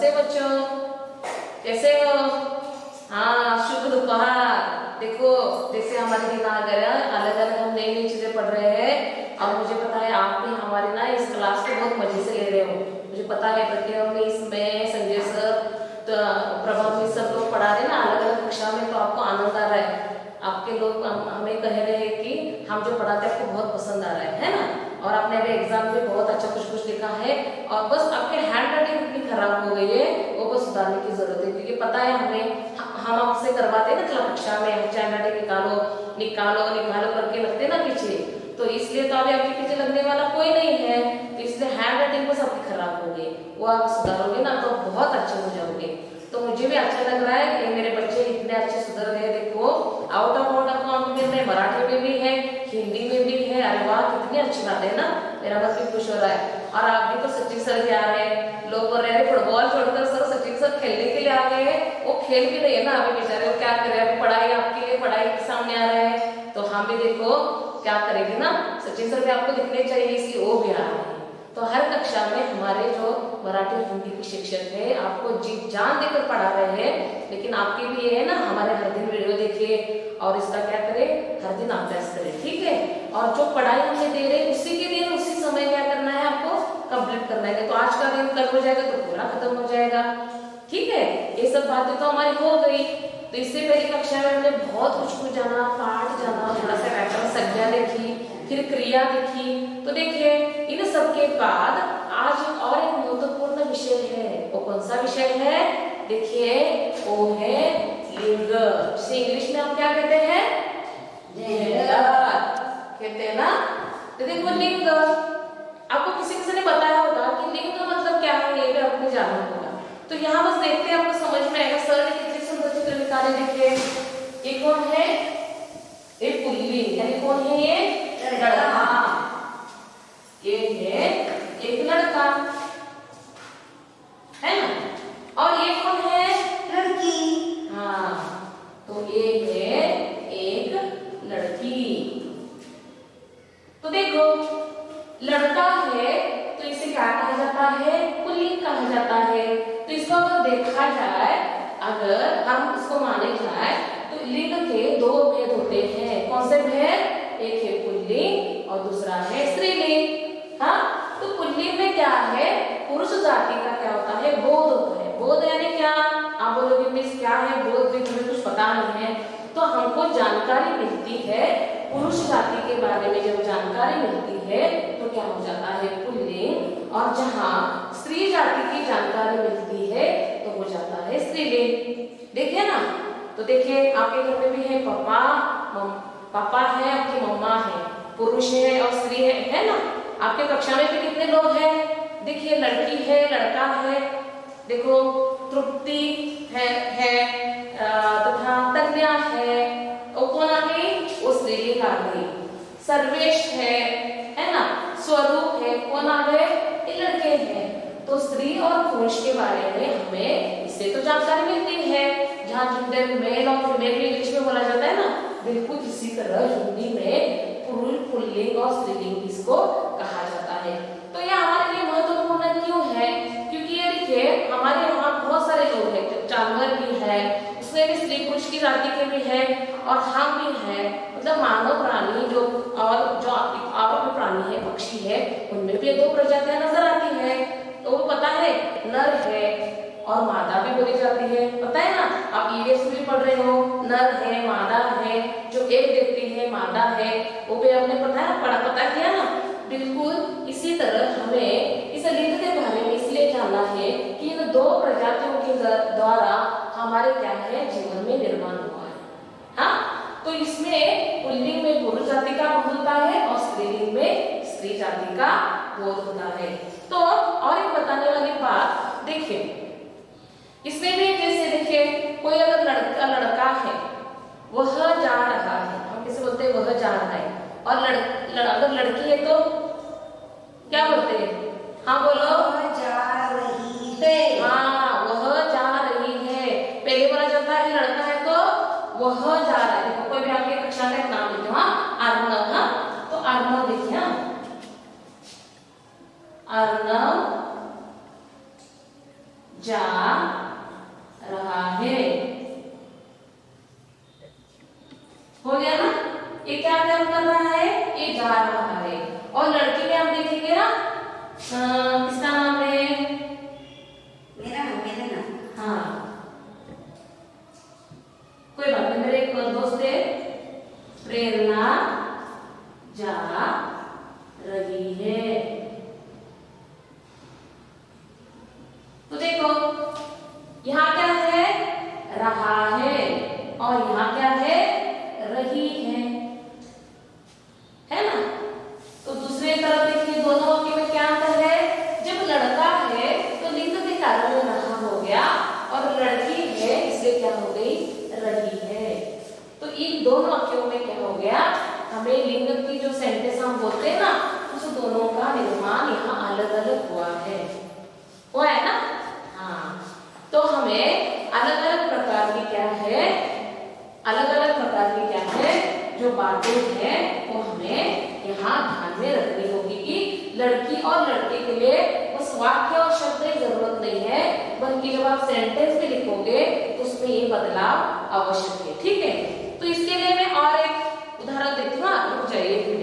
नमस्ते बच्चों, कैसे हो? हाँ, शुभ दोपहर। देखो जैसे हमारे दिन आ गया, अलग अलग हम नई नई चीजें पढ़ रहे हैं और मुझे पता है आप भी हमारे ना इस क्लास को बहुत मजे से ले रहे हो। मुझे पता है प्रतियों इसमें संजय सर तो प्रभाव में सब लोग पढ़ा रहे हैं ना अलग अलग कक्षा में, तो आपको आनंद आ रहा है। आपके लोग हमें कह रहे हैं कि हम जो पढ़ाते हैं आपको बहुत पसंद आ रहा है ना। और आपने अभी एग्जाम में बहुत अच्छा कुछ कुछ लिखा है और बस आपके हैंड राइटिंग इतनी खराब हो गई है, वो बस सुधारने की जरूरत है। क्योंकि पता है हमें हम आपसे करवाते हैं ना कक्षा में हैंड राइटिंग निकालो निकालो निकालो करके लगते ना पीछे, तो इसलिए तो अभी आपके पीछे लगने वाला कोई नहीं है, तो इसलिए हैंड राइटिंग बस आपकी खराब हो गई, वो आप सुधारोगे ना तो बहुत अच्छे हो जाओगे। तो मुझे भी अच्छा लग रहा है कि मेरे बच्चे इतने अच्छे सुधर गए। देखो आउट ऑफ कॉम्पिटिशन में मराठी में भी है, हिंदी में भी है। अरे वाह कितनी अच्छी बात है ना, मेरा मन भी खुश हो रहा है। और आप भी तो सचिन सर भी आ रहे हैं, लोग बोल रहे हैं फुटबॉल छोड़कर सर सचिन सर खेलने के लिए आ गए हैं। वो खेल भी नहीं है ना अभी बेचारे, वो क्या करे अभी पढ़ाई आपके लिए पढ़ाई के सामने आ रहे हैं, तो हम भी देखो क्या करेंगे ना। सचिन सर भी आपको दिखने चाहिए इसलिए वो भी आ रहे हैं। तो हर कक्षा में हमारे जो मराठी और हिंदी के शिक्षक है आपको जी जान देकर पढ़ा रहे हैं, लेकिन आपके भी ये है ना हमारे हर दिन वीडियो देखिए और इसका क्या करें, हर दिन अभ्यास करें, ठीक है। और जो पढ़ाई हमें दे रहे उसी के दिन उसी समय क्या करना है आपको कंप्लीट करना है। तो आज का दिन कल हो जाएगा तो पूरा खत्म हो जाएगा, ठीक है। ये सब बातें तो हमारी हो गई। तो इससे पहले कक्षा में हमने बहुत कुछ जाना, पाठ जाना, थोड़ा सा व्याकरण संज्ञा देखी, फिर क्रिया देखी। तो देखिए इन सब के बाद आज और एक महत्वपूर्ण विषय है। वो कौन सा विषय है? देखिए वो है लिंग, जिसे इंग्लिश में हम क्या कहते हैं? जेंडर कहते हैं ना। तो देखो लिंग आपको किसी ने बताया होगा कि लिंग का मतलब क्या है, ये भी आपने जाना होगा। तो यहाँ बस देखते हैं आपको समझ में आएगा। सर ने कितने सुंदर चित्र निकाले, देखिए ये कौन है? ये पुल्लिंग, यानी कौन है? ये लड़का। ये है एक लड़का, है ना। और ये कौन है? लड़की। हाँ, तो ये है एक लड़की। तो देखो लड़का है तो इसे क्या कहा जाता है? पुल्लिंग कहा जाता है। तो इसको अगर देखा जाए, अगर हम इसको माने जाए तो लिंग के दो भेद होते हैं। कौन से भेद? एक है पुल्लिंग और दूसरा है स्त्रीलिंग। हाँ, तो पुल्लिंग में क्या है? पुरुष जाति का क्या होता है? बोध होता है। बोध यानी क्या? आप बोलोगे मिस क्या है बोध? भी तुम्हें कुछ पता नहीं है। तो हमको जानकारी मिलती है पुरुष जाति के बारे में, जब जानकारी मिलती है तो क्या हो जाता है? पुल्लिंग। और जहाँ स्त्री जाति की जानकारी मिलती है तो हो जाता है स्त्रीलिंग। देखिए ना, तो देखिए आपके घर में भी है पापा है, आपकी मम्मा है, पुरुष है और स्त्री है ना। आपके कक्षा में भी कितने लोग हैं? देखिए लड़की है, लड़का है, देखो तृप्ति है तथा तन्या है। और कौन आ गई? वो स्त्रीलिंग आ गई। सर्वेश है ना। स्वरूप है, कौन आ गए? ये लड़के हैं। तो स्त्री और पुरुष के बारे में हमें इससे तो जानकारी मिलती है। जहाँ जेंडर मेल और फीमेल इंग्लिश में बोला जाता है ना, बिल्कुल इसी तरह हिंदी में पुल्लिंग और स्त्रीलिंग इसको कहा जाता है। तो यह हमारे लिए महत्वपूर्ण क्यों है? क्योंकि ये देखिए हमारे यहाँ बहुत सारे लोग हैं, जानवर भी है, उसमें भी स्त्री पुरुष की जाति के भी है और हम भी हैं, मतलब मानव प्राणी जो और भी प्राणी है, पक्षी है, उनमें भी दो प्रजातियां नजर आती है। तो वो पता है नर है और मादा भी बोली जाती है, पता है ना। आप ईवीएस भी पढ़ रहे हो, नर है मादा है, जो एक देती है मादा है, वो भी आपने पता किया ना। बिल्कुल इसी तरह हमें इस लिंग के बारे में इसलिए जानना है कि इन दो प्रजातियों के द्वारा हमारे क्या है जीवन में निर्माण हुआ है। हाँ, तो इसमें पुल्लिंग में पुरुष जाति का बोध होता है और स्त्रीलिंग में स्त्री जाति का बोध होता है। तो और एक बताने वाली बात देखिए, इसमें भी जैसे देखिए कोई अगर लड़का है, वह जा रहा है, हम किसे बोलते हैं? वह जा रहा है। और अगर लड़की है तो क्या बोलते हैं? हाँ बोलो। वह जा रही है। हाँ, वह जा रही है। पहले बोला जाता है लड़का है तो वह जा रहा है। देखो कोई भी आपके कक्षा का एक नाम लिखो, हाँ अर्णव। हाँ, तो अर्णव लिखिए, अर्णव जा रहा है। हो गया ना? ये क्या काम कर रहा है? ये जा रहा है। और लड़की में आप देखेंगे ना, किसका नाम है? मेरा नाम। हाँ, कोई बात नहीं, मेरे एक दोस्त है, प्रेरणा जा रही है। तो देखो यहाँ क्या है? रहा है। और यहाँ क्या है? रही है ना? तो दूसरे तरफ देखिए, दोनों वाक्य में क्या अंतर है? जब लड़का है तो लिंग के कारण में रहा हो गया, और लड़की है इसलिए क्या हो गई? रही है। तो इन दोनों वाक्यों में क्या हो गया? हमें लिंग की जो सेंटेंस हम बोलते हैं ना, उस दोनों का निर्माण यहाँ अलग अलग हुआ है ना? हाँ, तो हमें अलग अलग प्रकार की क्या है, अलग अलग प्रकार की क्या है जो बातें हैं वो हमें यहाँ ध्यान में रखनी होगी कि लड़की और लड़के के लिए उस वाक्य और शब्द की जरूरत नहीं है, बल्कि जब आप सेंटेंस भी लिखोगे तो उसमें ये बदलाव आवश्यक है। ठीक है, तो इसके लिए मैं और एक उदाहरण देती हूँ, रुक जाइए फिर।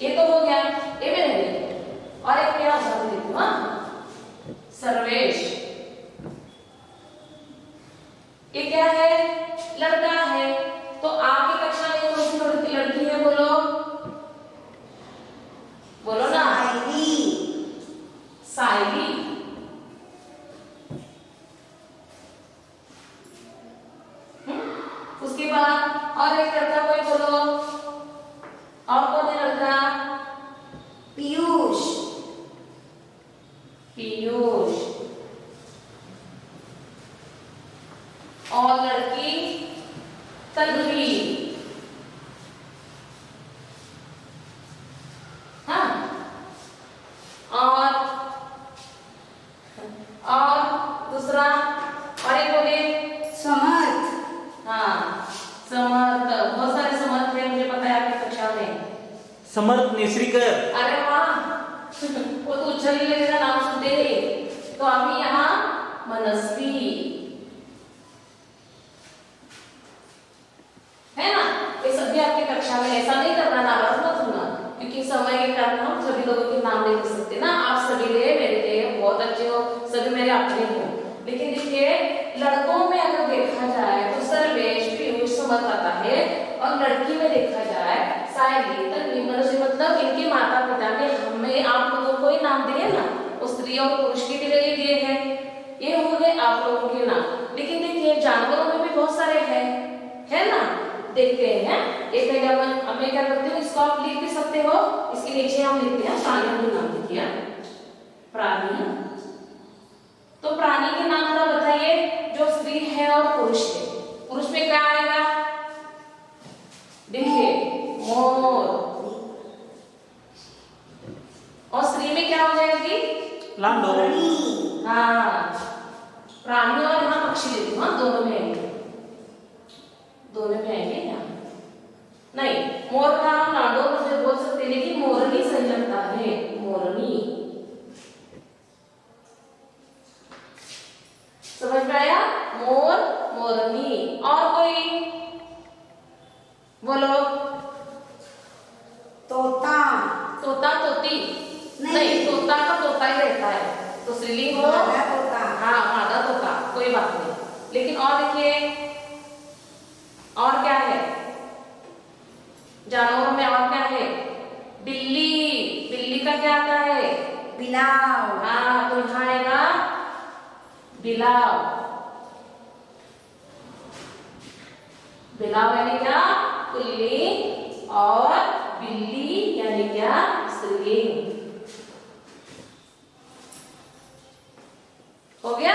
ये तो हो गया, ये भी नहीं, और एक मेरा उदाहरण देती हूँ। सर्वेश, ये क्या है? लड़का है। तो आपकी कक्षा में कौन सी लड़की है? बोलो बोलो ना। साइली। उसके बाद और एक लड़का कोई बोलो, और कौन है लड़का? पीयूष। पीयूष। और लड़की तन्वी। हाँ, और दूसरा, और एक बोले समर्थ। हाँ, समर्थ। बहुत सारे समर्थ है, मुझे पता है आपकी कक्षा में। समर्थ नेसरीकर। अरे वाह, वो तो उच्छल लगेगा नाम सुनते ही। तो अभी यहाँ मनस्वी है ना? ये सभी आपकी कक्षा में, ऐसा नहीं करना, नाराज मत होना, क्योंकि समय के कारण हम सभी लोगों के नाम नहीं लिख सकते ना। आप सभी लिए मेरे लिए बहुत अच्छे हो, सभी मेरे अपने हो, लेकिन देखिए लड़कों में अगर देखा जाए तो सर्वेश, पीयूष, समर्थ आता है, और लड़की में देखा जाए सायली, तन्वी, मनस्वी, मतलब इनके माता पिता ने हमें आप लोगों को ही नाम दिए ना, वो स्त्री और पुरुष के लिए दिए हैं, ये हो गए आप लोगों के नाम। लेकिन देखिए जानवरों में भी बहुत सारे हैं, है ना? देखते हैं, एक हमें क्या करते हैं, इसको आप लिख भी सकते हो, इसके नीचे हम लिखते हैं प्राणियों के नाम लिखिए, प्राणी। तो प्राणी के नाम थोड़ा बताइए, जो स्त्री है और पुरुष है। पुरुष में क्या आएगा? देखिए मोर, और स्त्री में क्या हो जाएगी? लांडो। हाँ, प्राणी और यहाँ पक्षी लेती हूँ, हाँ दोनों में आएंगे, दोनों में आएंगे यहाँ नहीं। मोर का हम लांडो मुझे बोल सकते हैं, लेकिन मोरनी सही लगता है, मोरनी। समझ में आया? मोर, मोरनी। और कोई बोलो? तोता। तोता, तोती नहीं, तोता का तोता ही रहता है, तो स्त्रीलिंग हो। मादा तोता। हाँ, मादा तोता, कोई बात नहीं। लेकिन और देखिए, और क्या है जानवरों में? और क्या है? बिल्ली। बिल्ली का क्या आता है? बिलाव। हाँ, तो यहाँ आएगा बिलाव। बिलाव यानी क्या? पुल्लिंग, और बिल्ली यानी क्या? स्त्रीलिंग। हो गया?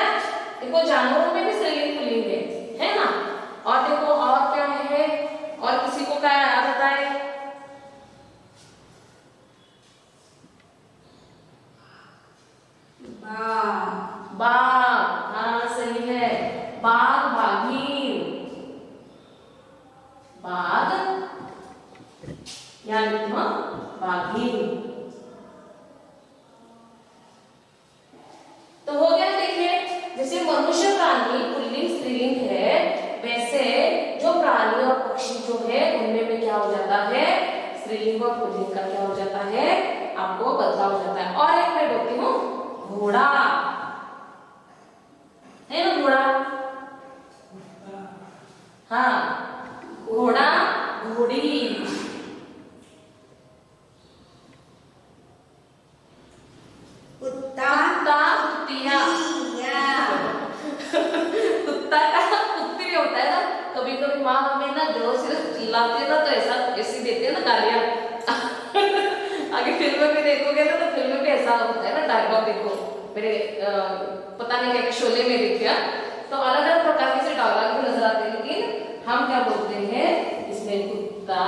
देखो जानवरों में भी स्त्रीलिंग पुल्लिंग है ना? और देखो और क्या है? और किसी को क्या याद आता है? बाघ। बाघ, हाँ सही है, बाघ, बाघीन। बाघ यानी बाघीन। लिंग का क्या हो जाता है, आपको पता हो जाता है। और एक मैं बोलती हूँ घोड़ा, है ना घोड़ा, हाँ घोड़ा घोड़ी, कुत्ता कुत्ता कुतिया, कुतिया, कुत्ता का कुत्ती भी होता है ना, कभी कभी माँ हमें ना जोर से चिल्लाती है ना तो ऐसा ऐसी देती है ना गालियाँ आगे फिल्म में देखोगे ना तो फिल्म में भी ऐसा होता है ना डायलॉग, देखो मेरे पता नहीं क्या शोले में देखा तो अलग अलग प्रकार के से डायलॉग भी नजर आते हैं, लेकिन हम क्या बोलते हैं इसमें कुत्ता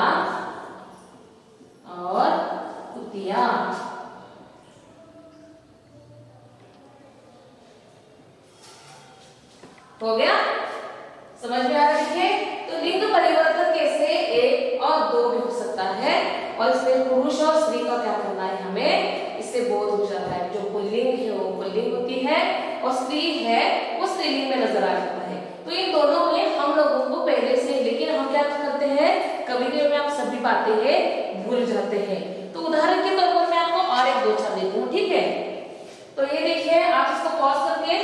और कुतिया। हो गया, समझ में आ रहा है? तो लिंग परिवर्तन कैसे एक और दो भी हो सकता है, और इसमें पुरुष और स्त्री का क्या करना है हमें, इससे बोध हो जाता है। जो पुल्लिंग है वो पुल्लिंग होती है और स्त्री है वो स्त्रीलिंग में नजर आ जाता है। तो इन दोनों में हम लोगों को पहले से, लेकिन हम क्या करते हैं कभी कभी में आप सभी बातें हैं भूल जाते हैं। तो उदाहरण के तौर पर मैं आपको और एक दो चार देती हूँ, ठीक है? तो ये देखिए, आप इसको पॉज करके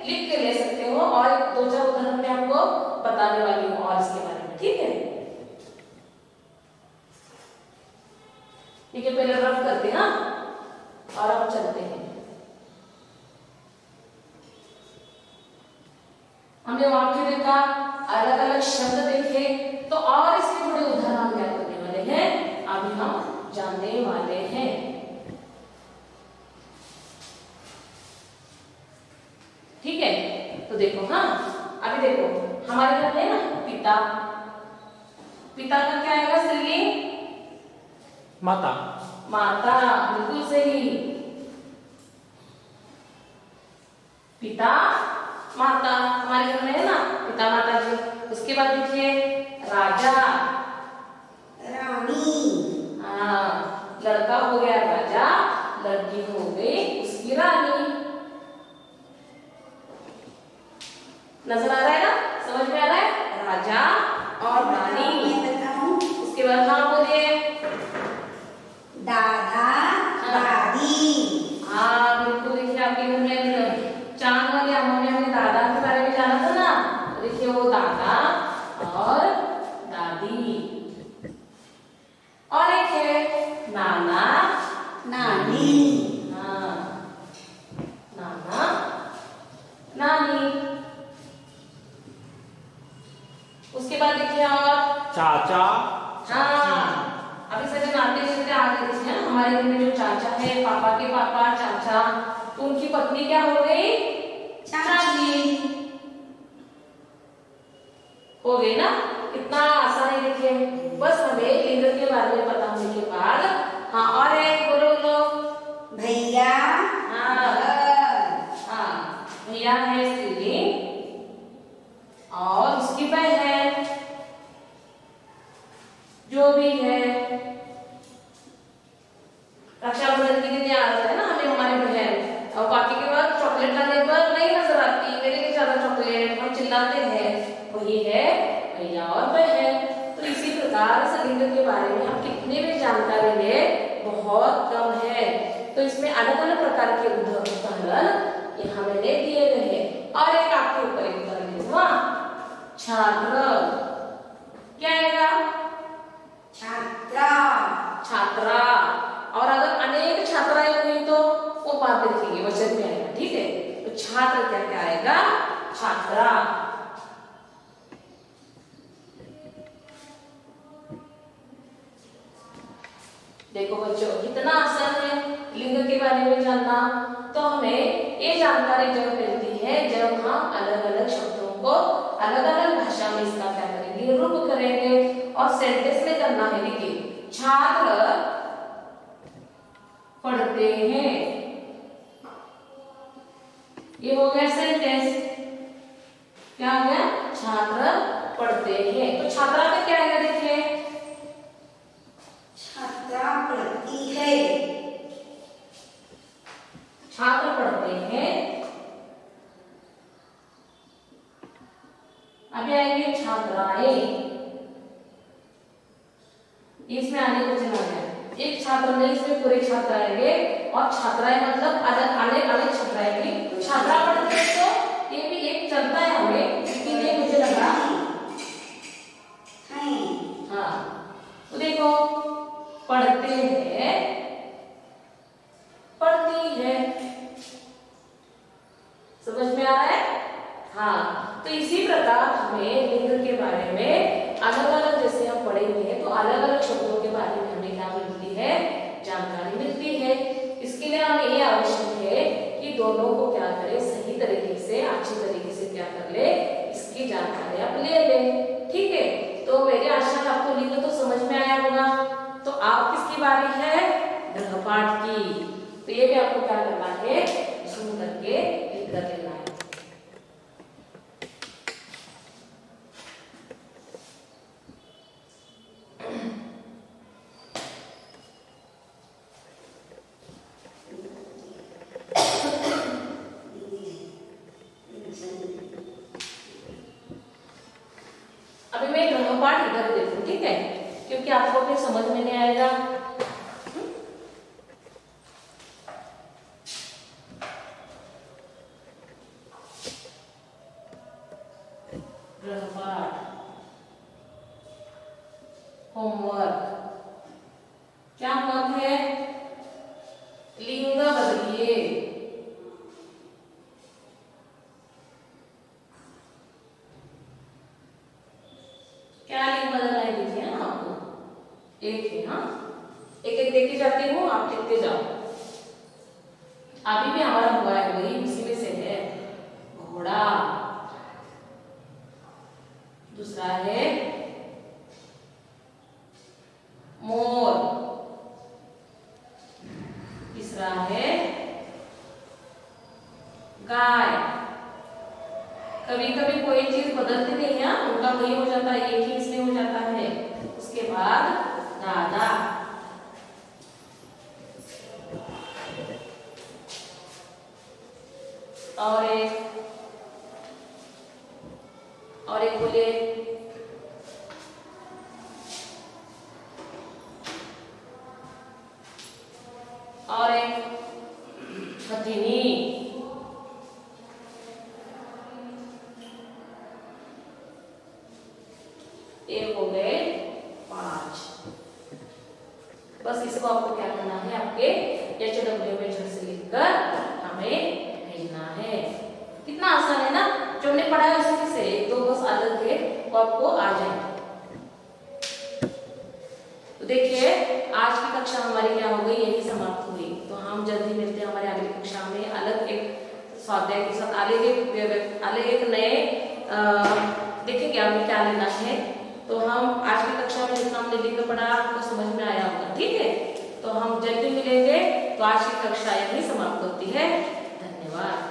लिख के ले सकते हो और एक दो चार उदाहरण मैं आपको बताने वाली हूँ और इसके बारे में, ठीक है? ठीक है, पहले रफ करते हैं हाँ, और अब चलते हैं। हमने वाक्य देखा, अलग अलग शब्द देखे, तो और इसके थोड़े उदाहरण क्या करने वाले हैं, अभी हम जानने वाले हैं। ठीक है, तो देखो हाँ, अभी देखो हमारे घर में ना पिता, पिता का क्या आएगा स्त्रीलिंग, माता, माता, बिल्कुल सही, पिता माता हमारे घर में है ना, पिता माता जी। उसके बाद देखिए राजा, रानी, हाँ लड़का हो गया राजा, लड़की हो गई उसकी रानी। नजर आ रहा है ना, समझ में आ रहा है, राजा और रानी। मैं बताऊं, उसके बाद हाँ बोलिए, दादा, दादी, हाँ बिल्कुल। देखिए आपके घर में चांद वाले अम्मा ने हमें दादा के बारे में जाना था ना, तो देखिए वो दादा और दादी। और एक है नाना, नानी, हाँ नाना नानी। उसके बाद देखिए और चाचा, हाँ, अभी सभी नाते रिश्ते आ गए थे ना हमारे घर में, जो चाचा है, पापा के पापा चाचा, तो उनकी पत्नी क्या हो गई, चाची हो गई ना। कितना आसान है, देखिए बस हमें लिंग के बारे में पता होने के बाद। हाँ और एक बोलो बोलो, भैया, हाँ बहन, हाँ भैया है स्त्रीलिंग और उसकी बहन जो भी है, रक्षाबंधन के दिन याद आता है ना हमें हमारी बहन, और बाकी के बाद चॉकलेट लाने पर नहीं नजर आती, मेरे लिए ज्यादा चॉकलेट, हम चिल्लाते हैं, वही है भैया और बहन। तो इसी प्रकार से लिंग के बारे में हम कितने भी जानकारी ले बहुत कम है। तो इसमें अलग अलग प्रकार के उदाहरण यहाँ मैंने दिए गए हैं। और एक आपके ऊपर एक उदाहरण दूंगा, छात्र क्या आएगा, छात्रा, छात्रा। और अगर अनेक छात्राएं हुई तो वो बात लिखेंगे, वचन में आएगा, ठीक है? तो छात्र क्या क्या आएगा, छात्रा। देखो बच्चों कितना आसान है लिंग के बारे में जानना। तो हमें ये जानकारी जब मिलती है जब हम अलग अलग शब्दों को अलग अलग भाषा में इसका क्या करेंगे, रूप करेंगे और सेंटेंस में करना है। देखिए छात्र पढ़ते हैं, ये हो गया सेंटेंस, क्या हो गया, छात्र पढ़ते हैं। तो छात्रा का क्या आएगा, देखिए छात्रा पढ़ती है, छात्र पढ़ते हैं। अभी आएंगे छात्राएं, इसमें आने को चला गया, एक छात्र नहीं, इसमें पूरे छात्र आएंगे और छात्राएं मतलब अलग अलग अलग छात्र आएंगी। छात्रा पढ़ते हैं तो ये भी एक चलता है हमें, लेकिन ये मुझे लगा हाँ। तो देखो पढ़ते हैं, पढ़ती है, समझ में आ रहा है? हाँ। तो इसी प्रकार हमें लिंग के बारे में अलग अलग जैसे हम पढ़ेंगे तो अलग अलग शब्दों के बारे में हमें क्या मिलती है, जानकारी मिलती है। इसके लिए हमें ये आवश्यक है कि दोनों को क्या करें, सही तरीके से अच्छी तरीके से क्या कर ले, इसकी जानकारी आप ले लें। ठीक है, तो मेरी आशा है आपको लिंग तो समझ में आया होगा। तो आप किसकी बारी है, गृहपाठ की। तो ये भी आपको क्या करना है, सुन करके लिख कर लेना है। अभी मैं गृहपाठ इधर देखूं, ठीक है, क्योंकि आपको फिर समझ में नहीं आएगा। गृहपाठ होमवर्क क्या होमवर्क है, लिंग बदलिए। क्या लिंग बदलना है देखिए ना आपको, एक है। हाँ, एक एक देखी जाती हूँ, आप लिखते जाओ। अभी भी हमारा हुआ है वही, उसी में से है घोड़ा, दूसरा है मोर, तीसरा है गाय। कभी कभी कोई चीज बदलती नहीं है, उनका वही हो जाता है, एक ही इसमें हो जाता है। उसके बाद दादा, और एक बोले और एक हथिनी, एक हो गए 5। बस इसको आपको क्या करना है, आपके HW में झट से लिखकर हमें भेजना है। कितना आसान है ना, जो हमने पढ़ा है उसी से एक दो बस अलग है वो आपको आ जाए। तो देखिए आज की कक्षा हमारी क्या हो गई, यही समाप्त हुई। तो हम जल्दी मिलते हैं हमारे अगली कक्षा में अलग एक स्वाध्याय के साथ, अलग एक नए देखेंगे हमें क्या लेना है। तो हम आज की कक्षा में जितना हमने लिंग पढ़ा आपको समझ में आया होगा, ठीक है। तो हम जल्दी मिलेंगे। तो आज की कक्षा यही समाप्त होती है। धन्यवाद।